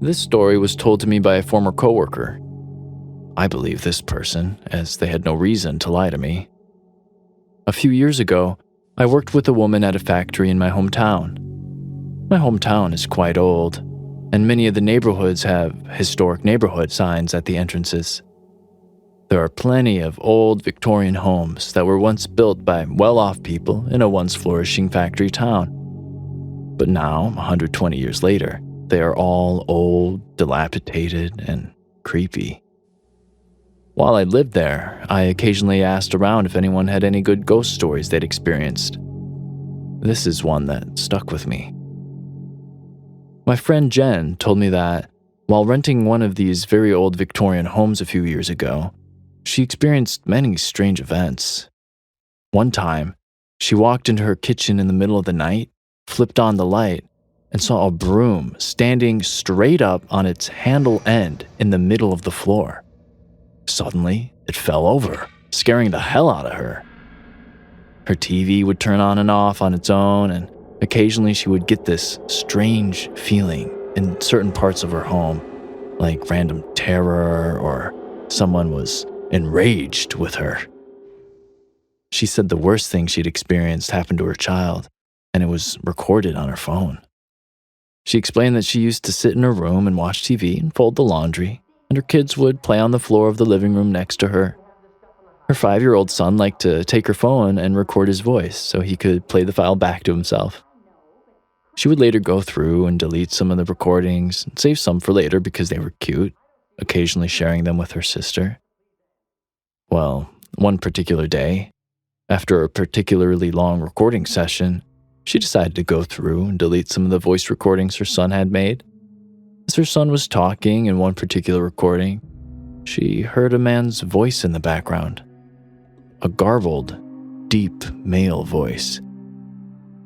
This story was told to me by a former coworker. I believe this person, as they had no reason to lie to me. A few years ago, I worked with a woman at a factory in my hometown. My hometown is quite old, and many of the neighborhoods have historic neighborhood signs at the entrances. There are plenty of old Victorian homes that were once built by well-off people in a once flourishing factory town. But now, 120 years later, they are all old, dilapidated, and creepy. While I lived there, I occasionally asked around if anyone had any good ghost stories they'd experienced. This is one that stuck with me. My friend Jen told me that, while renting one of these very old Victorian homes a few years ago, she experienced many strange events. One time, she walked into her kitchen in the middle of the night, flipped on the light, and saw a broom standing straight up on its handle end in the middle of the floor. Suddenly, it fell over, scaring the hell out of her. Her TV would turn on and off on its own, and occasionally she would get this strange feeling in certain parts of her home, like random terror or someone was enraged with her. She said the worst thing she'd experienced happened to her child, and it was recorded on her phone. She explained that she used to sit in her room and watch TV and fold the laundry, and her kids would play on the floor of the living room next to her. Her 5-year-old son liked to take her phone and record his voice so he could play the file back to himself. She would later go through and delete some of the recordings and save some for later because they were cute, occasionally sharing them with her sister. Well, one particular day, after a particularly long recording session, she decided to go through and delete some of the voice recordings her son had made. As her son was talking in one particular recording, she heard a man's voice in the background. A garbled, deep male voice.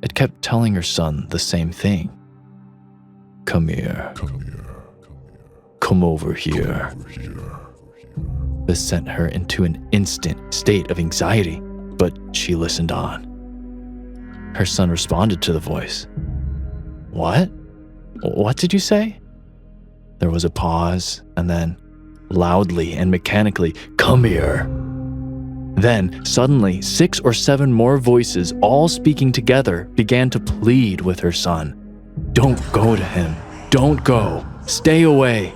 It kept telling her son the same thing. Come here. Come over here. This sent her into an instant state of anxiety, but she listened on. Her son responded to the voice. What? What did you say? There was a pause, and then, loudly and mechanically, come here. Then, suddenly, 6 or 7 more voices, all speaking together, began to plead with her son. Don't go to him. Don't go. Stay away.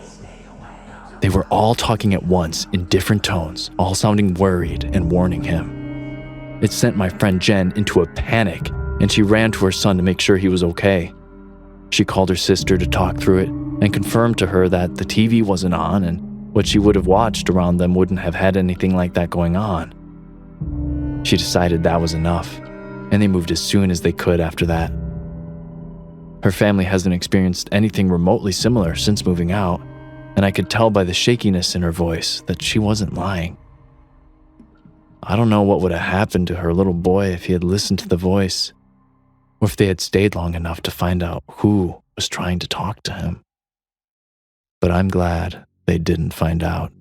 They were all talking at once in different tones, all sounding worried and warning him. It sent my friend Jen into a panic, and she ran to her son to make sure he was okay. She called her sister to talk through it and confirmed to her that the TV wasn't on and what she would have watched around them wouldn't have had anything like that going on. She decided that was enough, and they moved as soon as they could after that. Her family hasn't experienced anything remotely similar since moving out, and I could tell by the shakiness in her voice that she wasn't lying. I don't know what would have happened to her little boy if he had listened to the voice, or if they had stayed long enough to find out who was trying to talk to him. But I'm glad they didn't find out.